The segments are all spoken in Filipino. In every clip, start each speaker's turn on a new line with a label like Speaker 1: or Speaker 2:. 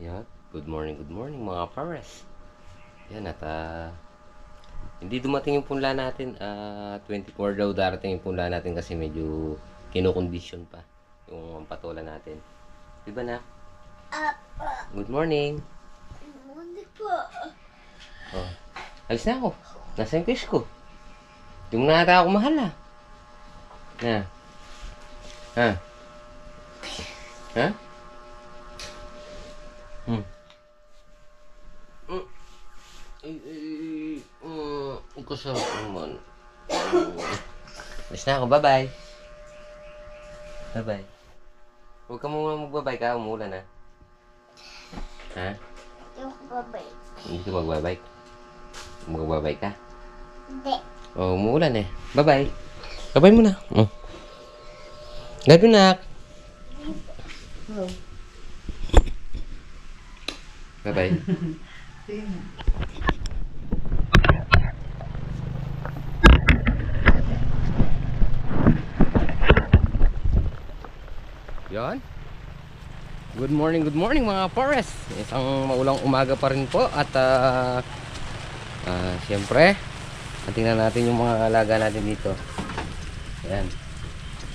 Speaker 1: Yan. Good morning mga pares. Yan at hindi dumating yung punla natin. 24 daw darating yung punla natin kasi medyo kinokondisyon pa yung patola natin. Diba na? Good morning.
Speaker 2: Hindi po.
Speaker 1: Oh. Alis na ako. Nasa yung fish ko. Hindi mo na ata ako mahal Na. Ha? Ha? Ang kasarap naman. Alis na ako. Bye-bye. Bye-bye. Huwag ka muna magbabay ka. Umulan na. Ha?
Speaker 2: Yung babay.
Speaker 1: Hindi ka magbabay. Magbabay ka?
Speaker 2: Hindi.
Speaker 1: Oh, umuulan eh. Bye-bye. Bye-bye muna. Love you, nak. Bye-bye. Yan. Good morning mga forest. Isang maulang umaga pa rin po at siyempre tingnan natin yung mga alaga natin dito. Ayan.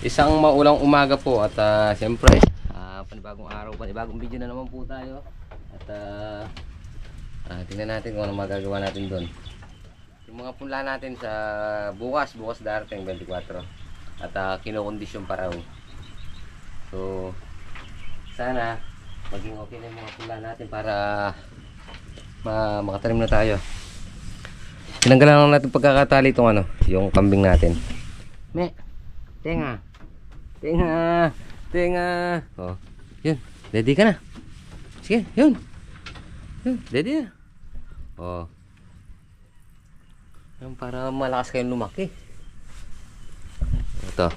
Speaker 1: Isang maulang umaga po at siyempre panibagong araw, panibagong video na naman po tayo. At tingnan natin kung ano magagawa natin doon. Yung mga punla natin sa bukas darating 24. At kinokondisyon pa raw. So sana maging okay na yung mga punla natin para makatanim na tayo. Tinanggalan lang natin pagkakatali itong yung kambing natin. Me, tenga. Oh, yun, ready ka na. Sige, yun, ready na. Oh, yun, para malakas kayong lumaki. Ito.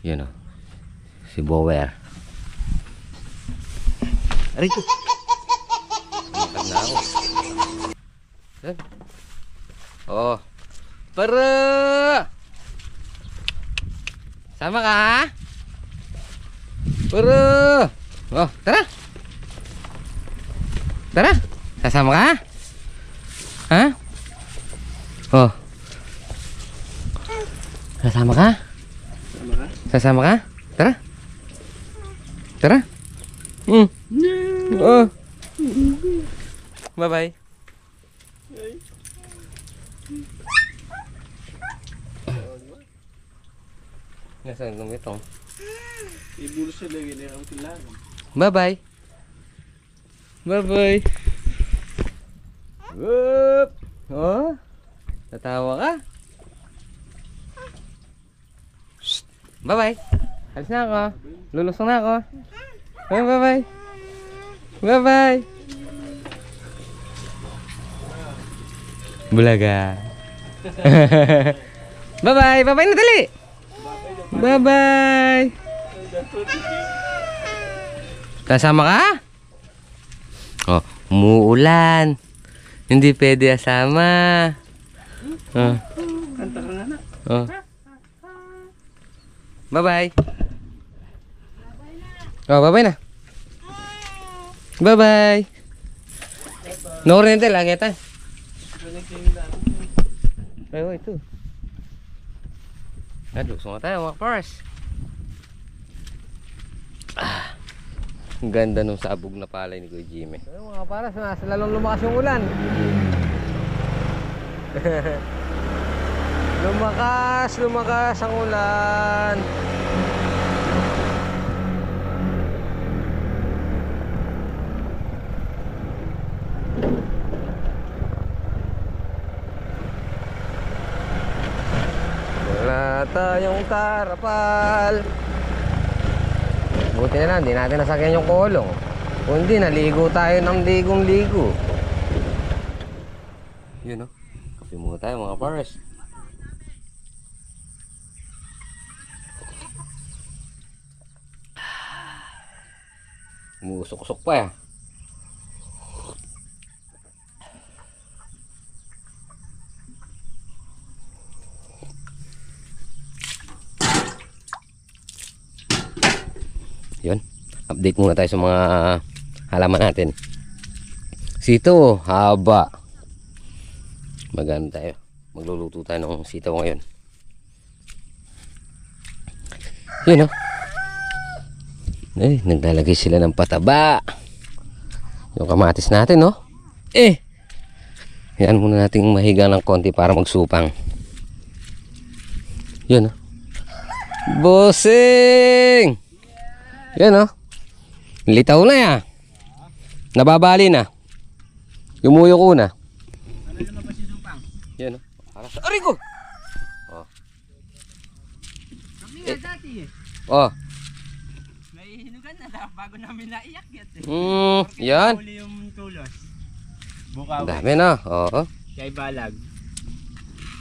Speaker 1: Yun si Bower. Arito. Makan na ako. Yan. Oh. Para. Sama ka? Para. Oh, tara. Tara. Sasama ka? Ha? Oh. Sasama ka? Sasama ka? Tara. Tara. Oh. Bye-bye. Nasaan kami ito?
Speaker 3: Ibulo sa lagi na yung kailangan.
Speaker 1: Bye-bye. Bye-bye. Whoop. Oh. Tatawa ka? Shh. Bye-bye. Alis na ako. Lulusong na ako. Bye-bye. Bye-bye. Bulaga. Bye-bye. Bye-bye na dali. Bye-bye. Kasama ka? Oh, umuulan. Hindi pwede asama. Oh.
Speaker 3: Kanta ka nga na.
Speaker 1: Oh. Bye-bye. Oh, bye-bye na. Bye-bye. No oriente lagi tayo. Ay, ito. Luso nga tayo mga pares. Ang ganda nung sabog na palay ni Kuya Jimmy. Ayun mga pares, nasa lalong lumakas yung ulan. Lumakas ang ulan. Wala tayong karapal. Buti na lang, hindi natin nasakyan yung kolong. Kung hindi, naligo tayo ng ligong-ligo. Yun kape muna tayo mga pares. Umusok-usok pa ya. Yun. Update muna tayo sa mga halaman natin. Sitaw, haba. Magano tayo. Magluluto tayo ng sitaw ngayon. Yun, oh. Naglalagay sila ng pataba. Yung kamatis natin, no? Yan muna nating mahiga ng konti para magsupang. Yun, no? Bossing! Yan, no? Litaw na yan. Nababali na. Yumuyo ko na.
Speaker 3: Ano naman ba si Supang?
Speaker 1: Yan, no? Para sa... Aray ko! Oh.
Speaker 3: Kami nga dati eh.
Speaker 1: Oh.
Speaker 3: May hinugan na bago namin naiyak yan eh.
Speaker 1: Yan.
Speaker 3: Huli yung tulos.
Speaker 1: Ang
Speaker 3: Bukaw.
Speaker 1: dami na. Oo.
Speaker 3: Kay Balag.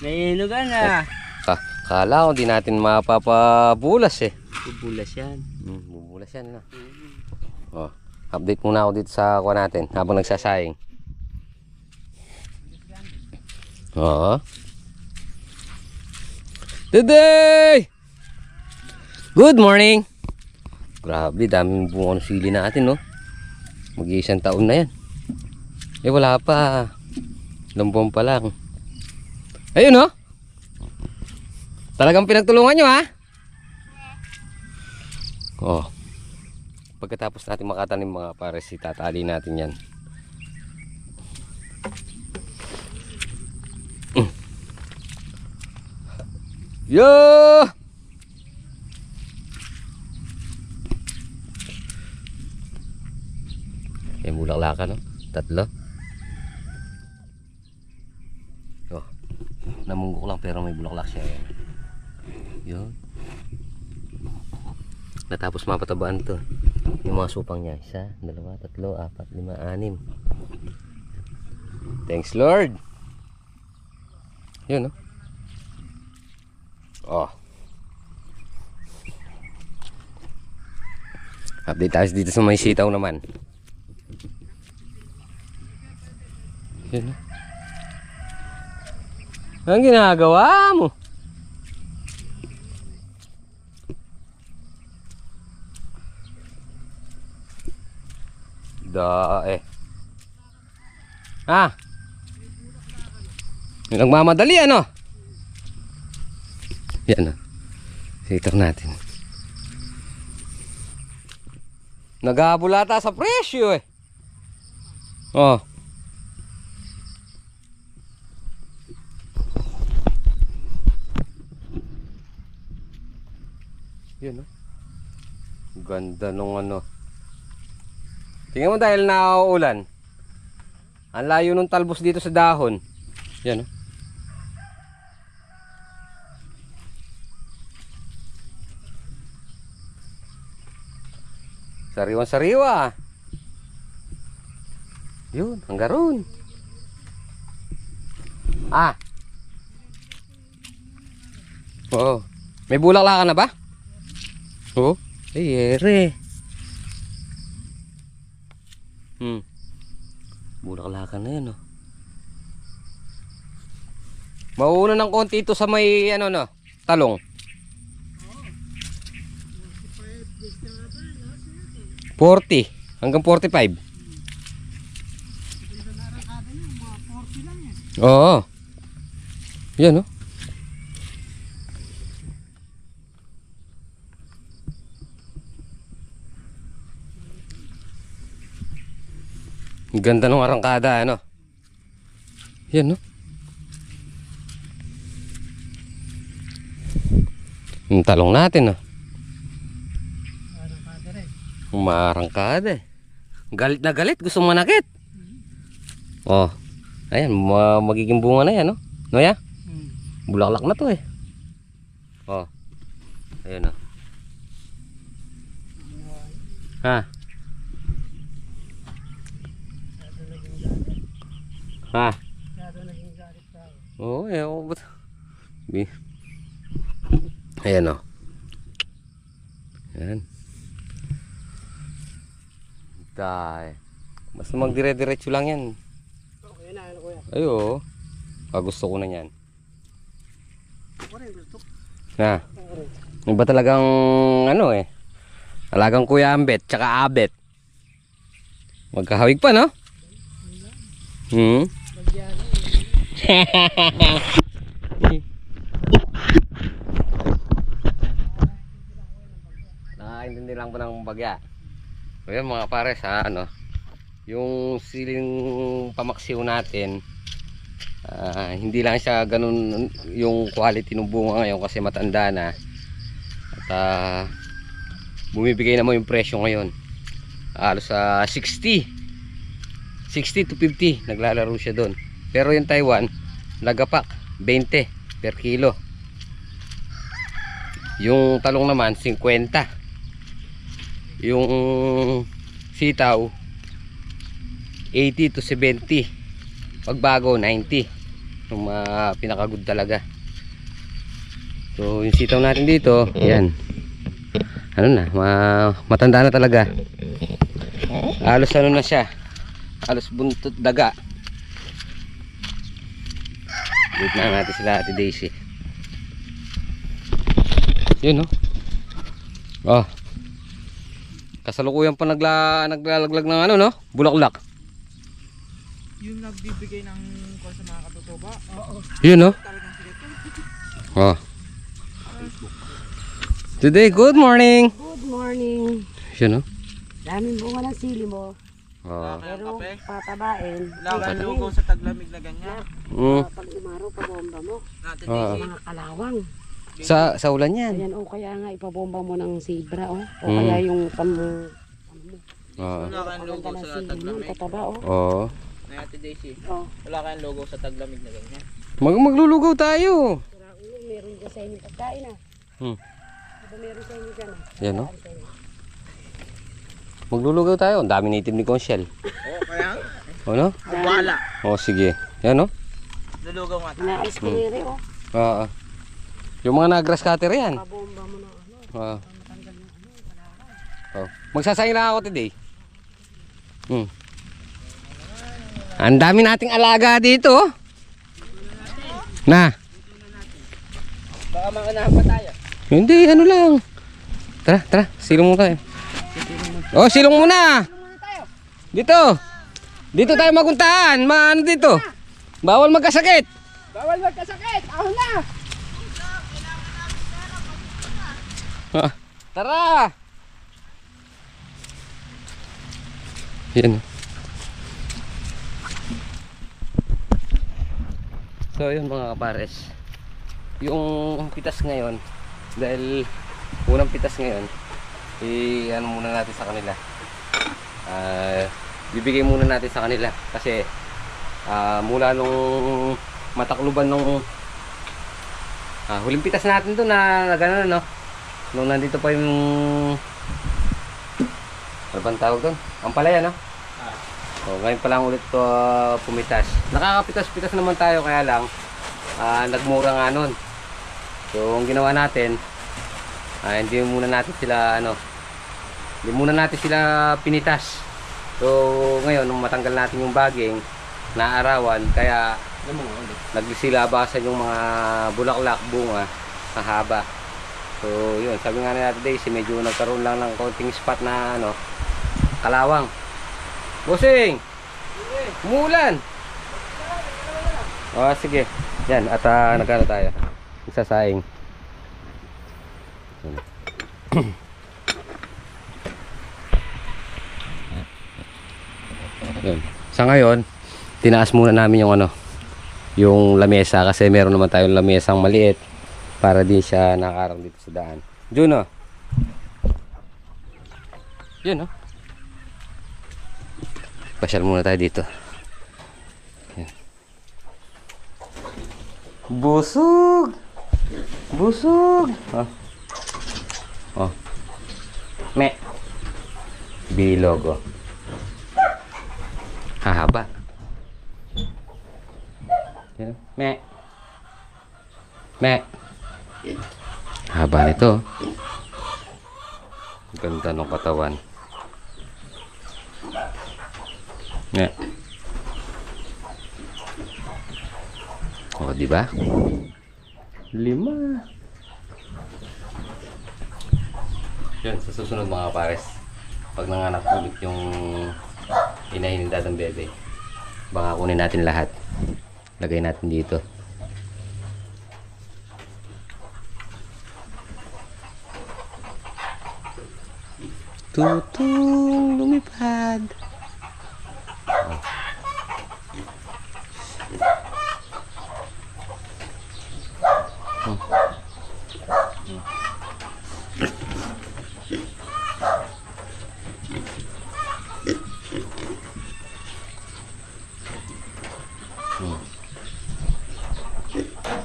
Speaker 3: May hinugan na.
Speaker 1: Kala ko di natin mapapabulas eh.
Speaker 3: Bubulas yan.
Speaker 1: Bubulas yan na. Oh. Update muna ako dito sa kuha natin habang nagsasaying. Oo. Today! Good morning! Grabe, daming bunga ng sili natin, no? Mag-iisang taon na yan. Wala pa. Lambong pa lang. Ayun, no? Talagang pinagtulungan nyo, ha? Oh. Pagkatapos natin makatanim mga pares, itatali natin yan. Yo! May bulaklakan, no? 3. Oh. Namunggok lang pero may bulaklak siya. Yun. Natapos mapatabaan to. Yung mga supang niya. 1, 2, 3, 4, 5, 6. Thanks Lord. Yun, no? Oh. Update tayo dito sa may sitaw naman. Yun, no? Anong ginagawa mo? Ha? Nagmamadali ano? Yan, sitaw natin. Naghabulata sa presyo eh. Oh. Yan, no? Ganda nung ano. Tingnan mo dahil nauulan. Ang layo nung talbos dito sa dahon. Yan, no? Sariwan-sariwa. Yun, hanggang ron. Ah. Oo. May bulaklak ka na ba? Oo. Ere. Bulaklakan na yan, oh. Mauuna ng konti ito sa may ano, no, talong. 40 hanggang 45. Oo. Yan, oh. Ang ganda ng arangkada, ano? Yan, no? Yung talong natin, no? Umarangkada eh. Galit na galit, gusto manakit. Oh. Ayan, magiging bunga na yan, no? No, ya? Bulaklak na to eh. Oh. Ayan, oh. Ha? Ha? Oo, eh, oh, but... Ayan, oh. Ayan. Dahil. Basta magdire-diretso lang yan.
Speaker 3: Okay na, ano kuya?
Speaker 1: Ay, oo. Gusto ko na yan.
Speaker 3: Ako rin gusto.
Speaker 1: Na. Iba talagang, ano eh. Alagang Kuya Ambet, tsaka Abet. Magkahawig pa, no? Nakakaintindi lang po ng bagya. So yun mga pares ha, ano, yung siling pamaksiw natin, hindi lang siya ganun yung quality ng bunga ngayon kasi matanda na. At bumibigay naman yung presyo ngayon. Halos sa 60 to 50 naglalaro siya doon. Pero yung Taiwan nagapak 20 per kilo. Yung talong naman 50. Yung sitaw 80 to 70. Pagbago 90. Yung pinakagood talaga. So yung sitaw natin dito, yan. Ano na, matanda na talaga. Halos ano na siya. Halos buntot daga. Wait na natin sila Ate Daisy. Yun, no? Oh. Kasalukuyan pa naglalaglag ng ano, no? Bulaklak.
Speaker 3: Yung nagbibigay ng kung sa mga katutuba. Oo.
Speaker 1: Yun, no?
Speaker 3: Talagang sige to.
Speaker 1: Oh. Today, good morning.
Speaker 4: Good morning.
Speaker 1: Yun, no?
Speaker 4: Daming bunga ng sili mo.
Speaker 1: Oh.
Speaker 4: Pero patabain.
Speaker 3: Wala kang lugaw sa taglamig na ganyan.
Speaker 4: Pag umaraw, pabomba mo.
Speaker 3: Natin
Speaker 4: Mga kalawang.
Speaker 1: Sa ulan yan.
Speaker 4: Ayan, o kaya nga ipabomba mo ng zebra, o. O
Speaker 1: Mm.
Speaker 4: kaya yung
Speaker 1: Oo.
Speaker 3: Wala kang
Speaker 4: maganda
Speaker 3: lugaw
Speaker 4: ng
Speaker 3: sa
Speaker 4: sili mo,
Speaker 3: taglamig.
Speaker 4: tataba, o.
Speaker 1: Oo.
Speaker 3: Ate Daisy.
Speaker 4: O,
Speaker 3: Wala kang lugaw sa taglamig na ganyan.
Speaker 1: Maglulugaw tayo.
Speaker 4: ulo, meron ka sa inyong pagkain, ah. Diba meron sa inyo dyan, ah?
Speaker 1: Yan, no? Maglulugaw tayo. Ang dami native ni Conchel.
Speaker 3: Oo, kaya
Speaker 1: O, no?
Speaker 3: wala.
Speaker 1: O, sige. Yan, no?
Speaker 3: Lulugaw nga tayo.
Speaker 4: Na-ice kiniri, o.
Speaker 1: Oo. Yung mga na-grass cutter yan.
Speaker 4: Pabomba mo ng ano.
Speaker 1: Oo.
Speaker 4: Matanggal ng ano, kalawang.
Speaker 1: Oh. Magsasayang lang ako today. Ang dami nating alaga dito. Oh. Na.
Speaker 3: Baka makanahan pa tayo.
Speaker 1: Hindi, ano lang. Tara, silong muna tayo. Oh, silong muna. Dito. Dito tayo maguntahan. Ano dito? Bawal magkasakit.
Speaker 3: Bawal magkasakit! Ahon na!
Speaker 1: Ah, tara. Yan. So yun mga kapares, yung pitas ngayon, dahil unang pitas ngayon, ano muna natin sa kanila, bibigay muna natin sa kanila kasi mula nung matakluban nung huling pitas natin to na gano'n, no? Nung nandito pa yung ano bang tawag doon? Ampalaya, no? So, ngayon pa lang ulit to pumitas. Nakakapitas-pitas naman tayo, kaya lang nagmura nga nun. So ang ginawa natin, hindi muna natin sila pinitas. So ngayon nung matanggal natin yung baging naarawan, kaya naglisilabasan yung mga bulaklak, bunga na haba. So yun, sabi nga natin Daisy, medyo nagkaroon lang ng konting spot na kalawang. Bossing! Umuulan! Oh, sige. Yan, at nagkano tayo? Nagsasaing. Yun. Sa ngayon, tinaas muna namin yung yung lamesa kasi meron naman tayong lamesang maliit para di siya nakarang dito sa daan. Juno. Yun, no? Pasyal muna tayo dito. Yan. Busog! Busog! Oh. Oh. Me. Bilog, oh. Hahaba. Yan. Me. Me. Haba nito. Ganda ng katawan. Me. Oh, di ba? 5. Yun, sa susunod mga pares, pag nanganak ulit yung inahin ng Dadang Bebe, baka kunin natin lahat. Lagay natin dito. Tutong lumipad.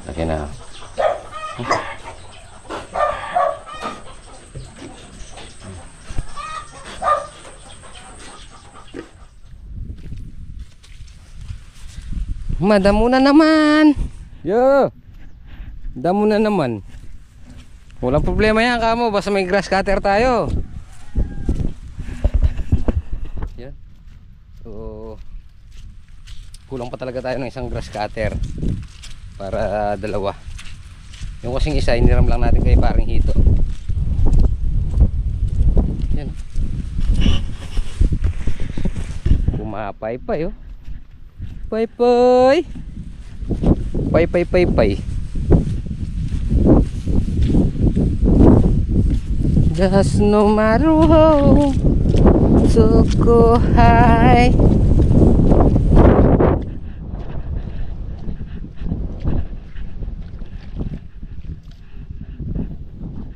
Speaker 1: Laki na. Madamo na naman. Yo. Damo na naman. Walang problema yan kamo, basta may grass cutter tayo. Yan. So kulang pa talaga tayo ng isang grass cutter para dalawa. Yung kasing isa iniram lang natin kay paring Hito. Yan. Kumapay pa yo. Pay pay. Pay pay pay pay. Just no matter how to go high.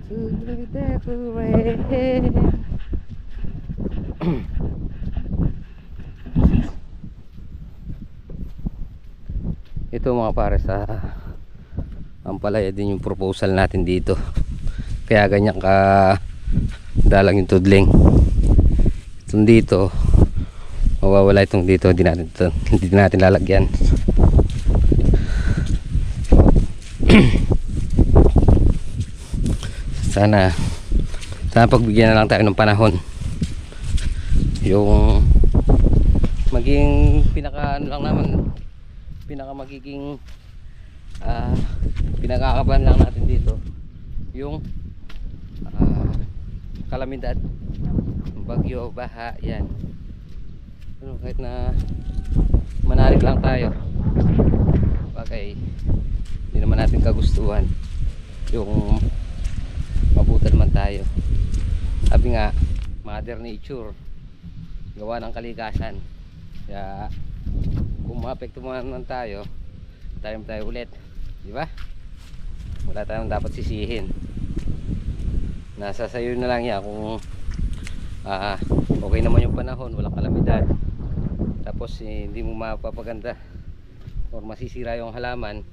Speaker 1: To be decorated. Ito mga pares, ang palaya din yung proposal natin dito. Kaya ganyan ka dalang yung tudling. Itong dito mawawala, itong dito hindi natin lalagyan. sana pagbigyan na lang tayo ng panahon yung maging pinaka ano lang naman, pinaka magiging pinakakaban lang natin dito yung kalamidad, bagyo, baha, yan. Pero kahit na manalig lang tayo, bagay hindi naman natin kagustuhan yung mabutan man tayo. Sabi nga, mother nature, gawa ng kalikasan. Kaya kung maapekto man tayo ulit, di ba? Wala tayong dapat sisihin. Nasa sayo na lang yan kung okay naman yung panahon, walang kalamidad, tapos hindi mo mapapaganda or masisira yung halaman,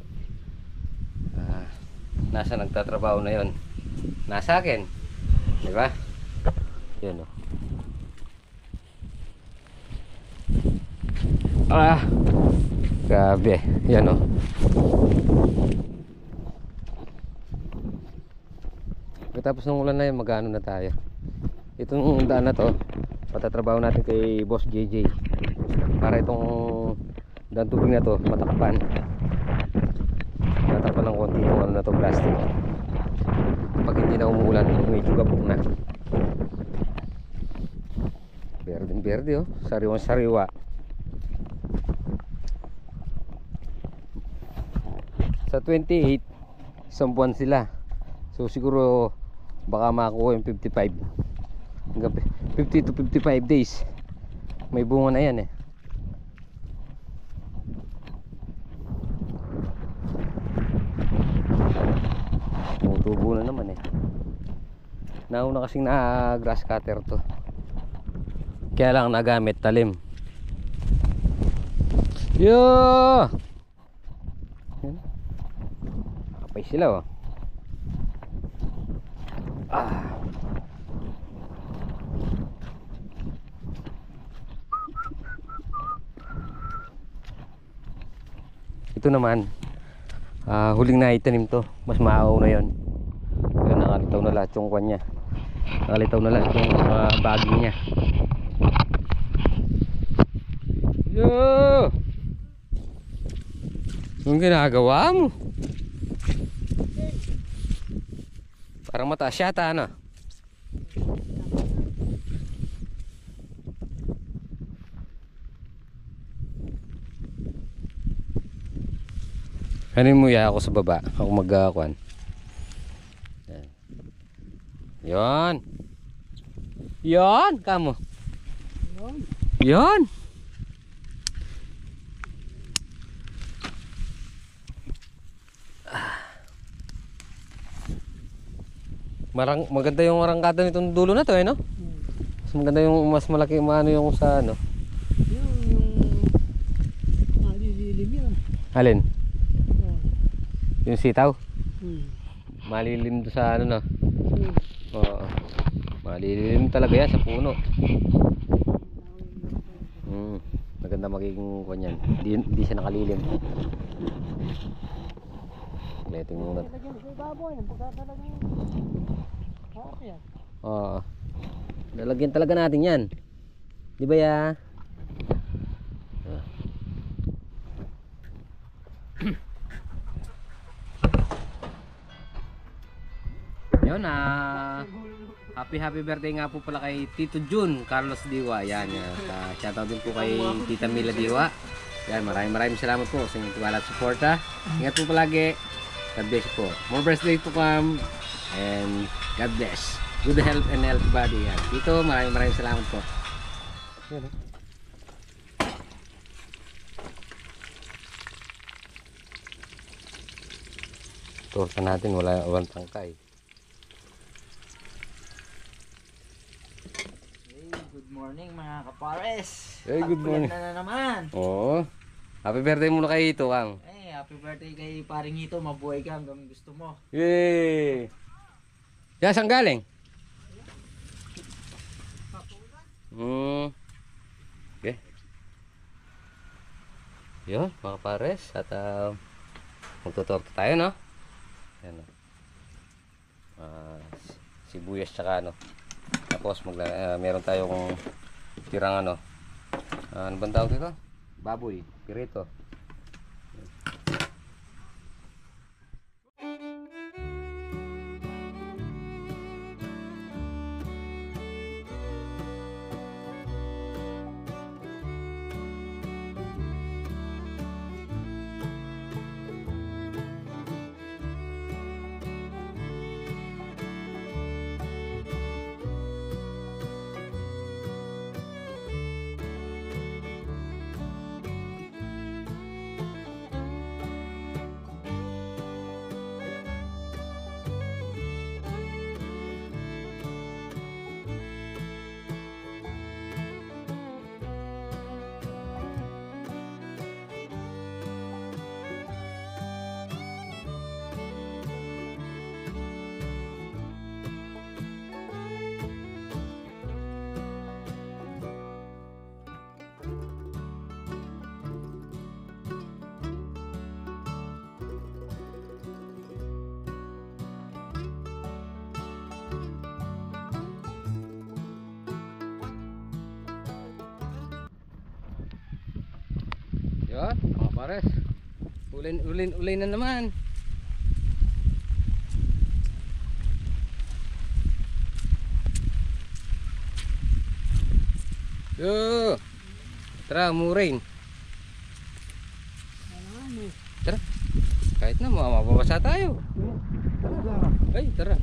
Speaker 1: nasa nagtatrabaho na yon, nasa akin, di ba? Yun o. Grabe, yan o. Tapos ng ulan na yun, mag-ano na tayo. Itong daan na to, patatrabaho natin kay Boss JJ para itong daan tubig na to matakpan ng konti yung ano na to, plastic. Pag hindi na umuulan, medyo gabok na. Berdeng berde oh, sariwang sariwa. Sa 28 isang buwan sila, so siguro baka makakuha yung 55 hanggang 50 to 55 days may bunga na yan eh. Tumutubo na naman eh. Nauna kasing na grass cutter to, kaya lang nagamit talim. Yo! Kapay sila oh. Ito naman huling na itanim to, mas maaw na yon. Kaya nakalitaw na lahat yung kwan nya, nakalitaw na lahat yung baging nya. Yo! Yung ginagawa mo parang mataas yata ano. Ano mo ya ako sa baba? Ako magkakuan. Yan. Yon. Yon, kamo. Yon. Maganda yung arangkada nitong dulo na to, no? Mas maganda yung mas malaki maano yung sa ano.
Speaker 4: Yung nalililim yan.
Speaker 1: Alin?
Speaker 4: Oh.
Speaker 1: Yung sitaw.
Speaker 4: Hmm.
Speaker 1: Malilim to sa ano, no?
Speaker 4: Hmm.
Speaker 1: Oo. Malilim talaga yan sa puno. Maganda magiging kanyan. Hindi siya nakalilim. Letting muna.
Speaker 4: Lagyan sa ibabaw yan. Pagka talagang yan.
Speaker 1: Oo. Lalagyan talaga natin yan. Di ba ya? Yun happy birthday nga po pala kay Tito Jun Carlos Diwa. Yan. Shoutout din po kay Tita Mila Diwa. Yan, maraming salamat po sa inyong tiwala at suporta. Ingat po palagi. God bless po. More birthday to come. And God bless. Good health and healthy body. Yan. Tito, maraming salamat po. Yan. Torta natin, walang tangkay.
Speaker 3: Good morning mga kapares.
Speaker 1: Hey, good morning.
Speaker 3: Na naman.
Speaker 1: Oo. Happy birthday muna kay Ito, Kang.
Speaker 3: Happy birthday kay paring Ito. Mabuhay ka hanggang gusto mo.
Speaker 1: Yay! Yan, saan galing? Okay. Yun, mga pares. At magtutorta tayo, no? Yan, sibuyas tsaka ano. Tapos meron tayong tirang ano bang tawag dito? Baboy, pirito. Yan, mga pares. Ulin na naman. Yo. Tara, murin. Tara. Kahit na mababasa tayo. Ay, tara.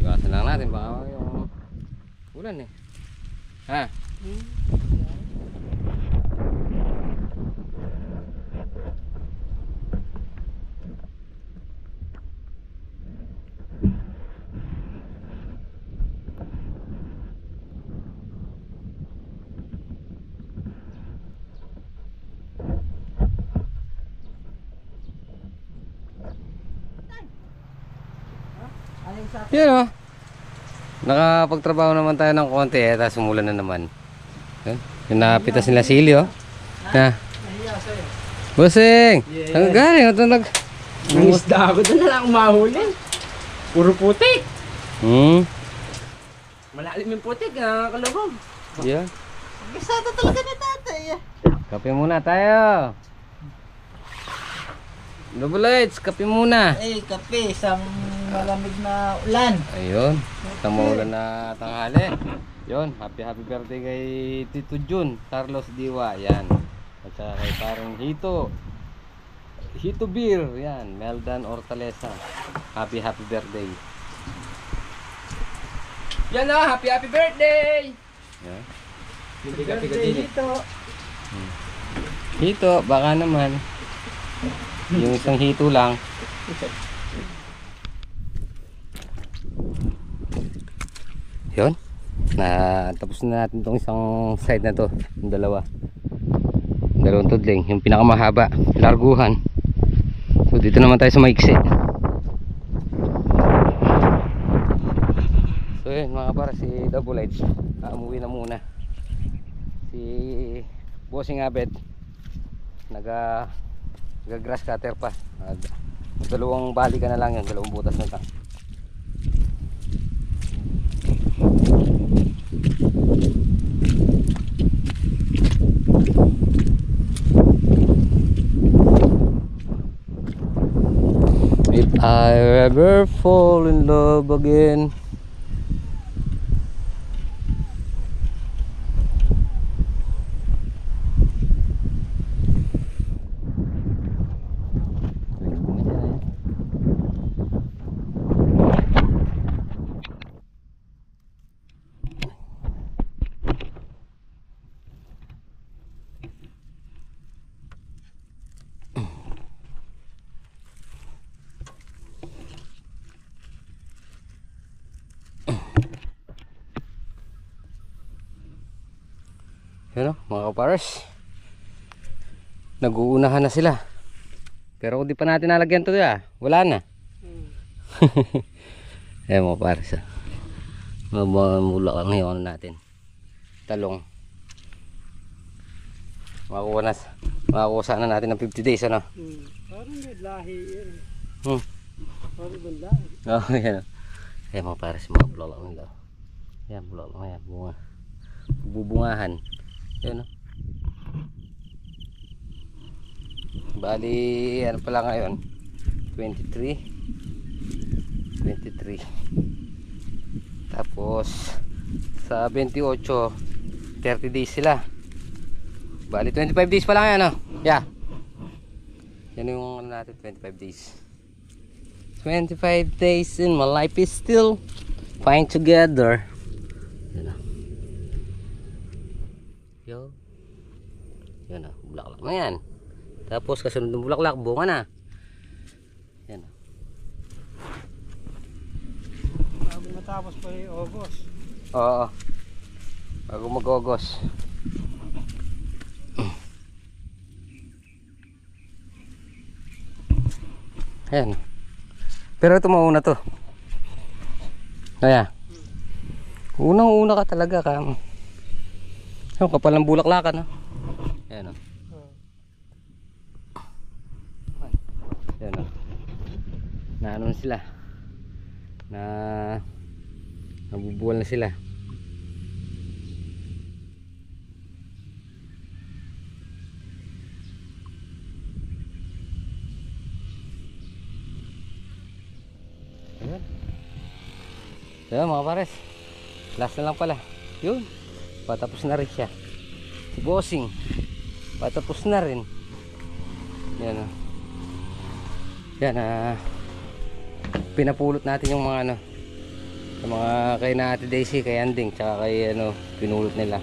Speaker 1: Iwasan lang natin baka yung ulan eh. Ha? Yan o. Nakapagtrabaho naman tayo ng konti eh, tapos umulan na naman. Yan. Yung napitas nila sili o. Na. Busing! Saan ka galing? Ito nag...
Speaker 3: Ang isda ako doon na lang umahuli. Puro putik. Malalim yung putik, kalubog.
Speaker 1: Yan.
Speaker 3: Gisado talaga ni tatay.
Speaker 1: Kape muna tayo. Double lights, kape muna.
Speaker 3: Kape, isang malamig na ulan.
Speaker 1: Ayun, isang maulan na tanghali. Yon, happy birthday kay Tito Jun, Carlos Diwa, yan. At saka kay parang Hito. Hito Beer, yan, Meldan Hortaleza. Happy birthday.
Speaker 3: Yan na, happy birthday!
Speaker 1: Yan.
Speaker 3: Happy birthday dito.
Speaker 1: Hito, baka naman. Yung isang hito lang. Yun. Tapos na natin tong isang side na to. Yung dalawang tudling. Yung pinakamahaba. Larguhan. So dito naman tayo sa maiksi. So yun mga para si Double Edge. Umuwi na muna. Si Bossing Abed. Grass cutter pa. Dalawang bali ka na lang yun. Dalawang butas na lang. If I ever fall in love again. Yun o, mga kapares. Nag-uunahan na sila. Pero kung di pa natin nalagyan to wala na. Ayan mga kapares. Mamula lang yung ano natin. Talong. Makakuha sana natin ng 50 days ano.
Speaker 3: Parang may lahi yan. Parang may lahi.
Speaker 1: Oh, yan o. Ayan mga kapares, mga bulak lang nila. Ayan, bulak lang. Ayan, bunga. Bubungahan. Yun o. Bali ano pala ngayon 23. Tapos sa 28 30 days sila. Bali 25 days pa lang yan o. Yeah. Yan yung ano natin, 25 days. 25 days and my life is still fine together. Yan o. Yo. Yan o, bulaklak na yan. Tapos kasunod ng bulaklak, bunga na. Yan o.
Speaker 3: Bago matapos pa yung August.
Speaker 1: Oo. Bago mag-August. Ayan. Pero ito mauna to. Kaya. Unang-una ka talaga ka. Ang kapal ng bulaklakan, no? Ayan, o. Ayan, o. Na ano na sila? Nabubuwal na sila. Ayan. Ayan mga pares. Last na lang pala. Yun. Patapos na rin siya. Si Bossing patapos na rin. Yan o. Yan pinapulot natin yung mga ano, yung mga kay na Ate Daisy, kay Anding, tsaka kay ano, pinulot nila.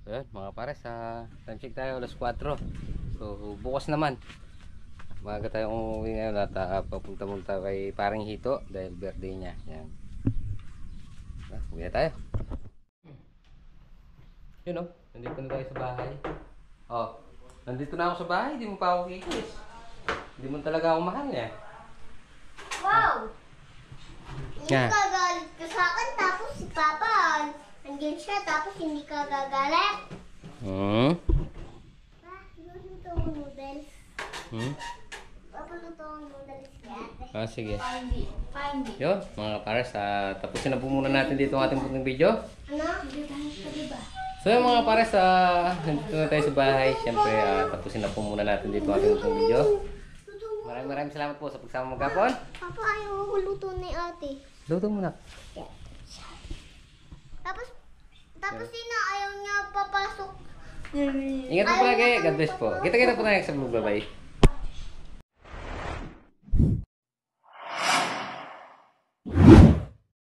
Speaker 1: Ayan mga pares, time check tayo alas 4. So bukas naman maaga tayong umuwi ngayon at papunta kay parang Hito dahil birthday niya. Yan. Uwi na tayo. Yun o, nandito na tayo sa bahay. Oh, nandito na ako sa bahay, di mo pa ako kikis. Hindi mo talaga ako mahal eh.
Speaker 2: Wow!
Speaker 1: Yan.
Speaker 2: Hindi ka galit ka sa akin, tapos si Papa, nandiyan siya, tapos hindi ka gagalit. Luto ang noodles. Papa, luto ang noodles kaya ate.
Speaker 1: Sige.
Speaker 2: Find it.
Speaker 1: Yun, mga pares, tapusin na po muna natin dito ang ating puntong video.
Speaker 2: Ano? Hindi tayo sa diba?
Speaker 1: So yun mga pares, nandito na tayo sa bahay. Siyempre, tapusin na po muna natin dito ang ating puntong video. Maraming Maraming salamat po sa pagsama mo gapon.
Speaker 2: Papa, ayaw ko luto ni ate.
Speaker 1: Luto mo na.
Speaker 2: Tapos sino ayaw niya papasok.
Speaker 1: Ingat po palagi. God bless po. Kita-kita po tayo sa vlog. Bye-bye.